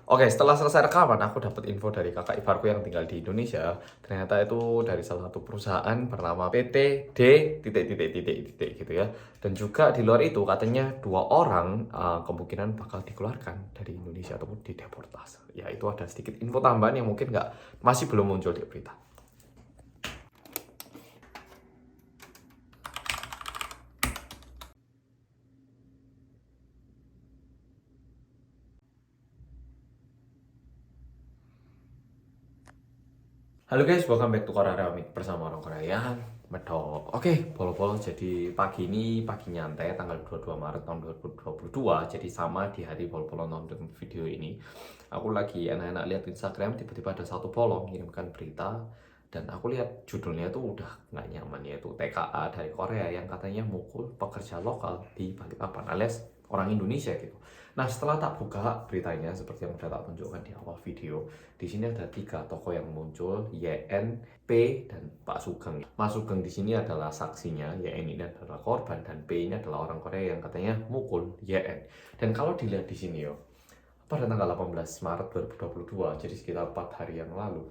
Oke, setelah selesai rekaman, aku dapat info dari kakak iparku yang tinggal di Indonesia. Ternyata itu dari salah satu perusahaan bernama PT D titik titik titik titik gitu ya. Dan juga di luar itu katanya 2 orang kemungkinan bakal dikeluarkan dari Indonesia ataupun dideportasi. Ya itu ada sedikit info tambahan yang mungkin masih belum muncul di berita. Halo guys, welcome back to Korea Remix bersama orang Korea yang medok. Oke, polo-polo jadi pagi ini pagi nyantai tanggal 22 Maret tahun 2022. Jadi sama di hari polo-polo nonton video ini. Aku lagi enak-enak lihat Instagram, tiba-tiba ada satu polo mengirimkan berita dan aku lihat judulnya tuh udah nggak nyaman, yaitu TKA dari Korea yang katanya mukul pekerja lokal di Balikpapan alias orang Indonesia gitu. Nah, setelah tak buka beritanya seperti yang udah tak tunjukkan di awal video, di sini ada 3 tokoh yang muncul, YN, P, dan Pak Sugeng. Mas Sugeng di sini adalah saksinya, YN ini adalah korban, dan P ini adalah orang Korea yang katanya mukul YN. Dan kalau dilihat di sini yo, pada tanggal 18 Maret 2022, jadi sekitar 4 hari yang lalu,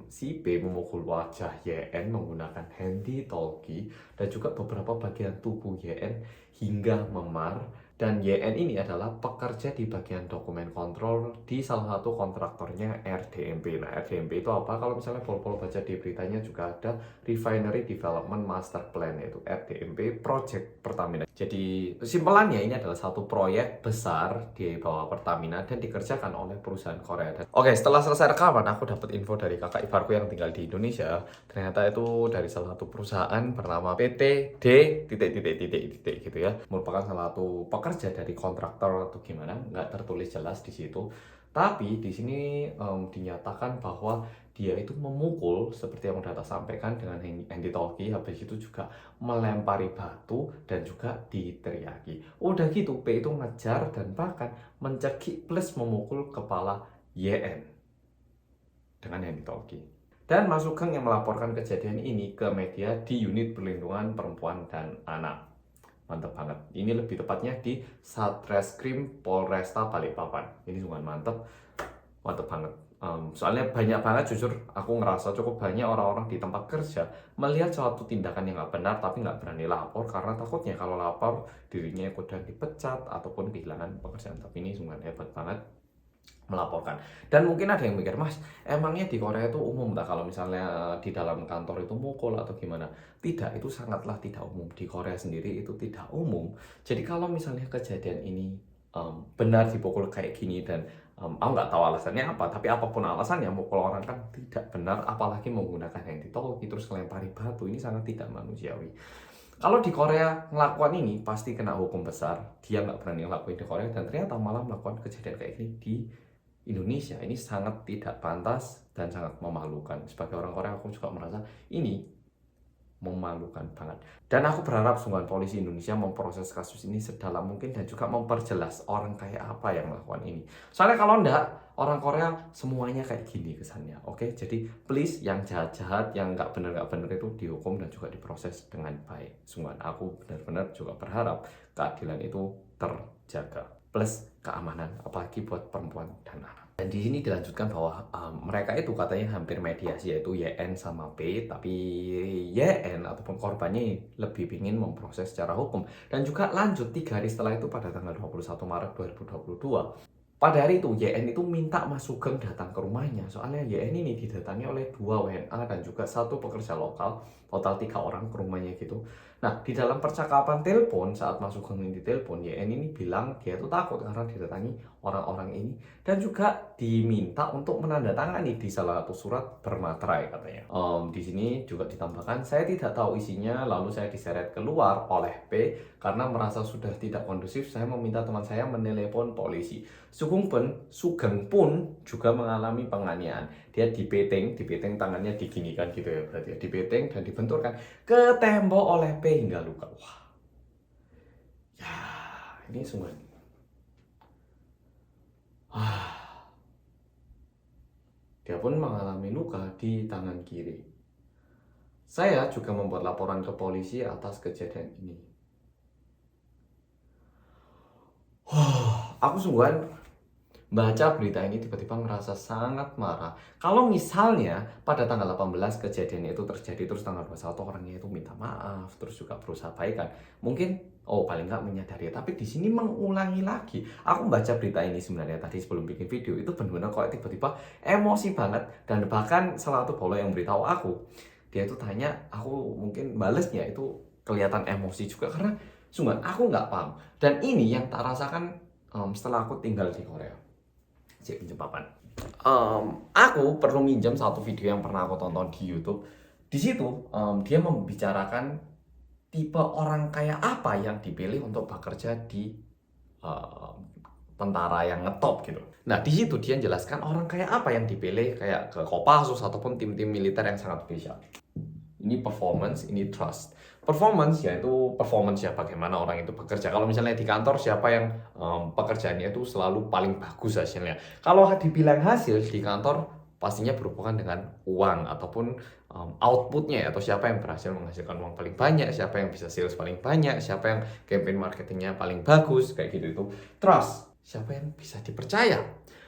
si B memukul wajah YN menggunakan handy talkie dan juga beberapa bagian tubuh YN hingga memar. Dan YN ini adalah pekerja di bagian dokumen kontrol di salah satu kontraktornya RDMP. Nah, RDMP itu apa? Kalau misalnya pol-pol baca di beritanya juga ada Refinery Development Master Plan, yaitu RDMP Project Pertamina. Jadi kesimpulannya ini adalah satu proyek besar di bawah Pertamina dan dikerjakan oleh perusahaan Korea. Oke, setelah selesai rekaman, aku dapat info dari kakak iparku yang tinggal di Indonesia. Ternyata itu dari salah satu perusahaan bernama PT D titik titik titik titik gitu ya. Merupakan salah satu pekerja dari kontraktor atau gimana, nggak tertulis jelas di situ. Tapi di sini dinyatakan bahwa dia itu memukul seperti yang udah tak sampaikan dengan handy talkie, habis itu juga melempari batu dan juga diteriaki. Udah gitu, P itu ngejar dan bahkan mencekik plus memukul kepala YN dengan handy talkie. Dan Mas Sugeng yang melaporkan kejadian ini ke media di unit perlindungan perempuan dan anak. Mantap banget. Ini lebih tepatnya di Satreskrim Polresta Balikpapan. Ini sungguh mantap. Mantap banget. Soalnya banyak banget, jujur aku ngerasa cukup banyak orang-orang di tempat kerja melihat suatu tindakan yang nggak benar tapi nggak berani lapor karena takutnya kalau lapor dirinya ikut dan dipecat ataupun kehilangan pekerjaan. Tapi ini sungguh hebat banget melaporkan. Dan mungkin ada yang mikir, Mas, emangnya di Korea itu umum tak kalau misalnya di dalam kantor itu mukul atau gimana? Tidak, itu sangatlah tidak umum. Di Korea sendiri itu tidak umum. Jadi kalau misalnya kejadian ini benar dipukul kayak gini dan aku nggak tahu alasannya apa, tapi apapun alasannya mukul orang kan tidak benar, apalagi menggunakan handy talkie terus melempari batu, ini sangat tidak manusiawi. Kalau di Korea ngelakukan ini pasti kena hukum besar. Dia nggak berani ngelakuin di Korea dan ternyata malah melakukan kejadian kayak gini di Indonesia. Ini sangat tidak pantas dan sangat memalukan. Sebagai orang Korea aku juga merasa ini memalukan banget. Dan aku berharap sungguhan polisi Indonesia memproses kasus ini sedalam mungkin dan juga memperjelas orang kayak apa yang melakukan ini. Soalnya kalau enggak, orang Korea semuanya kayak gini kesannya. Oke, jadi please yang jahat-jahat, yang nggak bener itu dihukum dan juga diproses dengan baik. Sungguhan aku benar-benar juga berharap keadilan itu terjaga. Plus keamanan, apalagi buat perempuan dan anak. Dan di sini dilanjutkan bahwa mereka itu katanya hampir mediasi, yaitu YN sama P, tapi YN ataupun korbannya lebih ingin memproses secara hukum. Dan juga lanjut 3 hari setelah itu pada tanggal 21 Maret 2022. Pada hari itu YN itu minta Mas Sugeng datang ke rumahnya. Soalnya YN ini didatangi oleh 2 WNA dan juga 1 pekerja lokal, total 3 orang ke rumahnya gitu. Nah, di dalam percakapan telepon saat Mas Sugeng ini ditelepon, YN ini bilang dia tuh takut karena didatangi orang-orang ini dan juga diminta untuk menandatangani di salah satu surat bermaterai katanya. Di sini juga ditambahkan, saya tidak tahu isinya, lalu saya diseret keluar oleh P karena merasa sudah tidak kondusif. Saya meminta teman saya menelepon polisi. Sugeng pun juga mengalami penganiayaan. Dia dipeteng tangannya diginikan gitu ya, berarti ya, dipeteng dan dibenturkan ke tembok oleh P hingga luka. Wah, ya ini sungguh. Dia pun mengalami luka di tangan kiri. Saya juga membuat laporan ke polisi atas kejadian ini. Aku sungguhan baca berita ini tiba-tiba ngerasa sangat marah. Kalau misalnya pada tanggal 18 kejadian itu terjadi, terus tanggal 21 orangnya itu minta maaf, terus juga berusaha baikan, mungkin paling nggak menyadari. Tapi di sini mengulangi lagi. Aku baca berita ini sebenarnya tadi sebelum bikin video itu benar-benar kok tiba-tiba emosi banget, dan bahkan salah satu follower yang beritahu aku, dia itu tanya, aku mungkin balesnya itu kelihatan emosi juga karena sungguh aku nggak paham. Dan ini yang tak rasakan setelah aku tinggal di Korea. Cek pinjam papan. Aku perlu minjam satu video yang pernah aku tonton di YouTube. Di situ dia membicarakan tipe orang kayak apa yang dipilih untuk bekerja di tentara yang ngetop gitu. Nah, di situ dia jelaskan orang kayak apa yang dipilih kayak ke Kopassus ataupun tim-tim militer yang sangat spesial. Ini performance, ini trust. Performance yaitu performance ya, bagaimana orang itu bekerja. Kalau misalnya di kantor siapa yang pekerjaannya itu selalu paling bagus hasilnya. Kalau dibilang hasil di kantor pastinya berhubungan dengan uang ataupun outputnya, atau siapa yang berhasil menghasilkan uang paling banyak, siapa yang bisa sales paling banyak, siapa yang campaign marketingnya paling bagus, kayak gitu. Itu trust, siapa yang bisa dipercaya.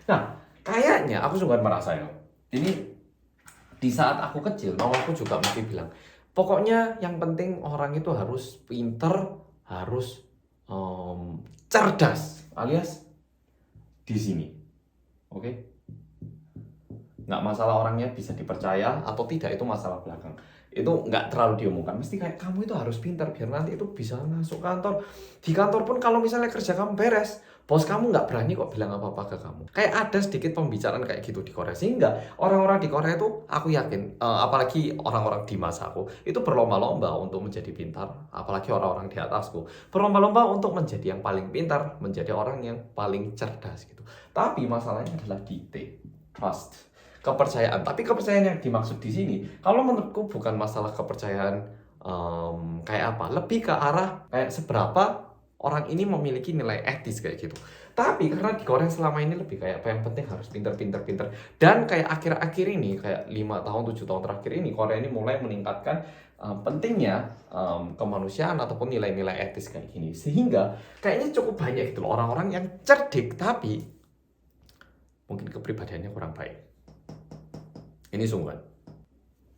Nah, kayaknya aku juga merasa ya, ini di saat aku kecil, mamaku juga mesti bilang, pokoknya yang penting orang itu harus pinter, harus cerdas, alias di sini, oke? Nggak masalah orangnya bisa dipercaya atau tidak, itu masalah belakang. Itu nggak terlalu diomongkan, mesti kayak kamu itu harus pintar biar nanti itu bisa masuk kantor. Di kantor pun kalau misalnya kerja kamu beres, bos kamu nggak berani kok bilang apa-apa ke kamu. Kayak ada sedikit pembicaraan kayak gitu di Korea, sehingga orang-orang di Korea itu aku yakin, apalagi orang-orang di masaku itu berlomba-lomba untuk menjadi pintar, apalagi orang-orang di atasku berlomba-lomba untuk menjadi yang paling pintar, menjadi orang yang paling cerdas gitu. Tapi masalahnya adalah di trust, kepercayaan. Tapi kepercayaan yang dimaksud di sini, kalau menurutku bukan masalah kepercayaan kayak apa, lebih ke arah kayak seberapa orang ini memiliki nilai etis kayak gitu. Tapi karena di Korea selama ini lebih kayak apa, yang penting harus pinter. Dan kayak akhir-akhir ini, kayak 5 tahun, 7 tahun terakhir ini, Korea ini mulai meningkatkan pentingnya kemanusiaan ataupun nilai-nilai etis kayak gini. Sehingga kayaknya cukup banyak gitu loh orang-orang yang cerdik, tapi mungkin kepribadiannya kurang baik. Ini sungguhan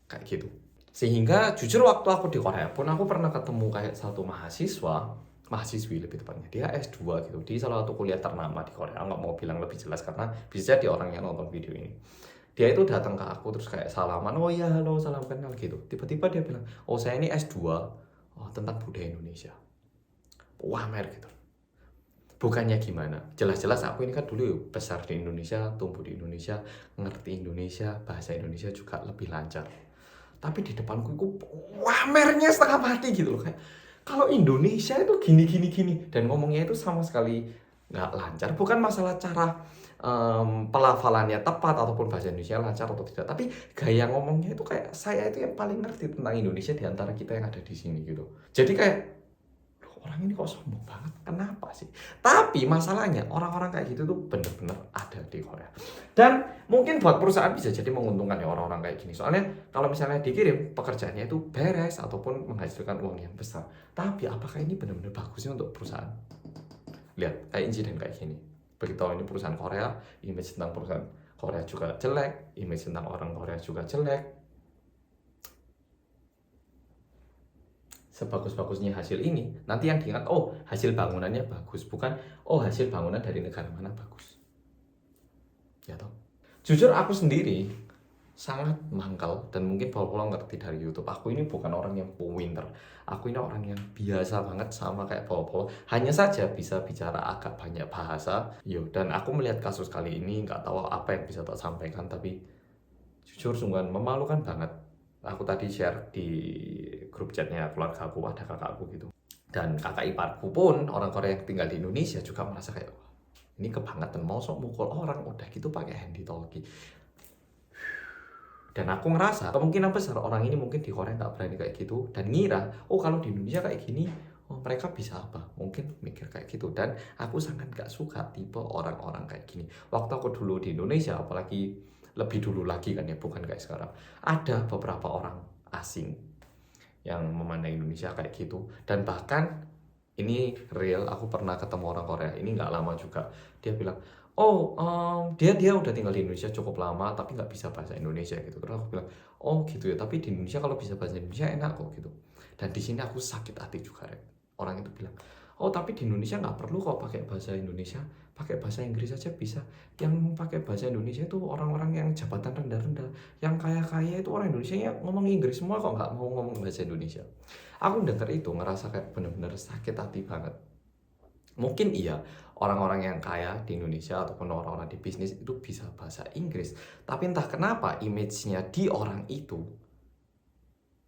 kayak gitu. Sehingga jujur waktu aku di Korea pun aku pernah ketemu kayak satu mahasiswi lebih tepatnya, dia S2 gitu di salah satu kuliah ternama di Korea. Nggak mau bilang lebih jelas karena bisa jadi orang yang nonton video ini. Dia itu datang ke aku terus kayak salaman, oh ya halo, salam kenal gitu. Tiba-tiba dia bilang, oh saya ini S2 tentang budaya Indonesia. Wah mer gitu. Bukannya gimana, jelas-jelas aku ini kan dulu besar di Indonesia, tumbuh di Indonesia, ngerti Indonesia, bahasa Indonesia juga lebih lancar. Tapi di depanku itu wamernya setengah mati gitu loh, kayak kalau Indonesia itu gini, dan ngomongnya itu sama sekali nggak lancar. Bukan masalah cara pelafalannya tepat ataupun bahasa Indonesia lancar atau tidak, tapi gaya ngomongnya itu kayak saya itu yang paling ngerti tentang Indonesia di antara kita yang ada di sini gitu. Jadi kayak orang ini kok sombong banget, kenapa sih? Tapi masalahnya orang-orang kayak gitu tuh bener-bener ada di Korea. Dan mungkin buat perusahaan bisa jadi menguntungkan ya orang-orang kayak gini. Soalnya kalau misalnya dikirim pekerjaannya itu beres ataupun menghasilkan uang yang besar. Tapi apakah ini benar-benar bagusnya untuk perusahaan? Lihat kayak insiden kayak gini. Begitu ini perusahaan Korea, image tentang perusahaan Korea juga jelek, image tentang orang Korea juga jelek. Sebagus-bagusnya hasil ini, nanti yang diingat, oh hasil bangunannya bagus, bukan oh hasil bangunan dari negara mana bagus. Ya toh. Jujur aku sendiri sangat mangkal, dan mungkin Paul ngerti dari YouTube, aku ini bukan orang yang pinter, aku ini orang yang biasa banget sama kayak Paul. Hanya saja bisa bicara agak banyak bahasa. Dan aku melihat kasus kali ini nggak tahu apa yang bisa tak sampaikan, tapi jujur sungguh memalukan banget. Aku tadi share di grup chatnya keluarga aku, ada kakakku gitu, dan kakak iparku pun orang Korea yang tinggal di Indonesia juga merasa kayak ini kebangetan, mau sok mukul orang udah gitu pakai handy talkie. Dan aku ngerasa kemungkinan besar orang ini mungkin di Korea nggak berani kayak gitu, dan ngira oh kalau di Indonesia kayak gini mereka bisa apa, mungkin mikir kayak gitu. Dan aku sangat gak suka tipe orang-orang kayak gini. Waktu aku dulu di Indonesia, apalagi lebih dulu lagi kan ya, bukan kayak sekarang, ada beberapa orang asing yang memandang Indonesia kayak gitu, dan bahkan ini real, aku pernah ketemu orang Korea, ini nggak lama juga. Dia bilang, oh, dia udah tinggal di Indonesia cukup lama, tapi nggak bisa bahasa Indonesia gitu. Terus aku bilang, oh gitu ya, tapi di Indonesia kalau bisa bahasa Indonesia enak kok gitu. Dan di sini aku sakit hati juga, Rek. Orang itu bilang, oh tapi di Indonesia nggak perlu kok pakai bahasa Indonesia, pakai bahasa Inggris aja bisa. Yang pakai bahasa Indonesia itu orang-orang yang jabatan rendah-rendah, yang kaya-kaya itu orang Indonesia yang ngomong Inggris semua kok nggak mau ngomong bahasa Indonesia. Aku denger itu ngerasa kayak bener-bener sakit hati banget. Mungkin iya, orang-orang yang kaya di Indonesia ataupun orang-orang di bisnis itu bisa bahasa Inggris. Tapi entah kenapa image-nya di orang itu,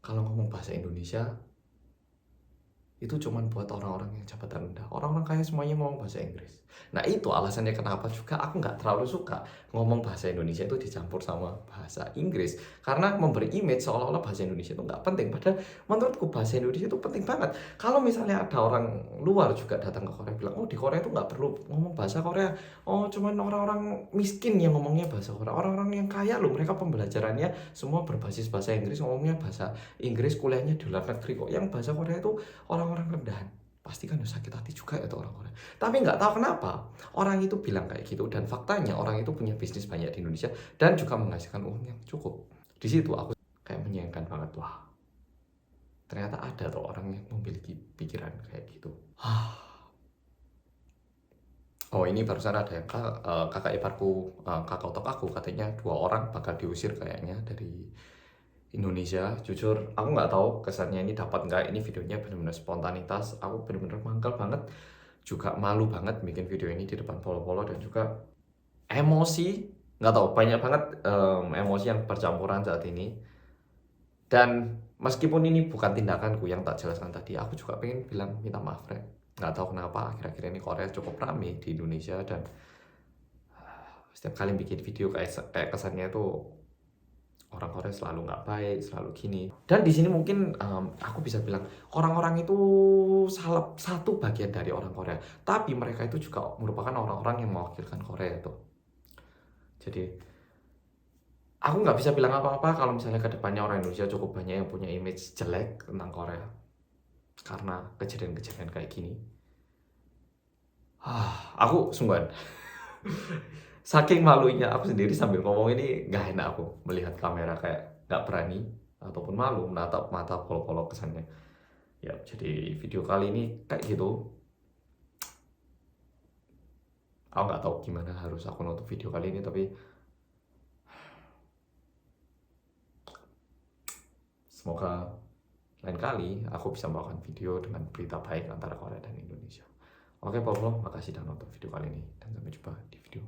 kalau ngomong bahasa Indonesia, itu cuman buat orang-orang yang jabatan rendah. Orang-orang kaya semuanya ngomong bahasa Inggris. Nah itu alasannya kenapa juga aku nggak terlalu suka ngomong bahasa Indonesia itu dicampur sama bahasa Inggris. Karena memberi image seolah-olah bahasa Indonesia itu nggak penting. Padahal menurutku bahasa Indonesia itu penting banget. Kalau misalnya ada orang luar juga datang ke Korea bilang, oh di Korea itu nggak perlu ngomong bahasa Korea. Oh cuman orang-orang miskin yang ngomongnya bahasa Korea. Orang-orang yang kaya loh, mereka pembelajarannya semua berbasis bahasa Inggris, ngomongnya bahasa Inggris, kuliahnya di luar negeri kok. Yang bahasa Korea itu orang-orang rendahan. Pasti kan sakit hati juga ya tuh orang-orang. Tapi nggak tahu kenapa orang itu bilang kayak gitu, dan faktanya orang itu punya bisnis banyak di Indonesia dan juga menghasilkan uang yang cukup. Di situ aku kayak menyayangkan banget, wah ternyata ada tuh orang yang memiliki pikiran kayak gitu. Oh ini barusan ada yang kakak iparku, kakak otak aku katanya 2 orang bakal diusir kayaknya dari Indonesia. Jujur aku nggak tahu kesannya ini dapat nggak. Ini videonya benar-benar spontanitas, aku benar-benar mangkal banget, juga malu banget bikin video ini di depan polo-polo, dan juga emosi, nggak tahu banyak banget emosi yang bercampuran saat ini. Dan meskipun ini bukan tindakanku yang tak jelaskan tadi, aku juga pengen bilang minta maaf, Rek. Nggak tahu kenapa akhir-akhir ini Korea cukup rame di Indonesia, dan setiap kali bikin video kayak kesannya itu orang Korea selalu nggak baik, selalu gini. Dan di sini mungkin aku bisa bilang orang-orang itu salah satu bagian dari orang Korea, tapi mereka itu juga merupakan orang-orang yang mewakilkan Korea tuh. Jadi aku nggak bisa bilang apa-apa kalau misalnya kedepannya orang Indonesia cukup banyak yang punya image jelek tentang Korea karena kejadian-kejadian kayak gini. Aku sungguhan saking malunya aku sendiri sambil ngomong ini, nggak enak aku melihat kamera, kayak nggak berani ataupun malu menatap mata polo-polo kesannya. Ya, jadi video kali ini kayak gitu. Aku nggak tahu gimana harus aku nutup video kali ini, tapi semoga lain kali aku bisa membawakan video dengan berita baik antara Korea dan Indonesia. Oke, Polo, makasih sudah nonton video kali ini, dan sampai jumpa di video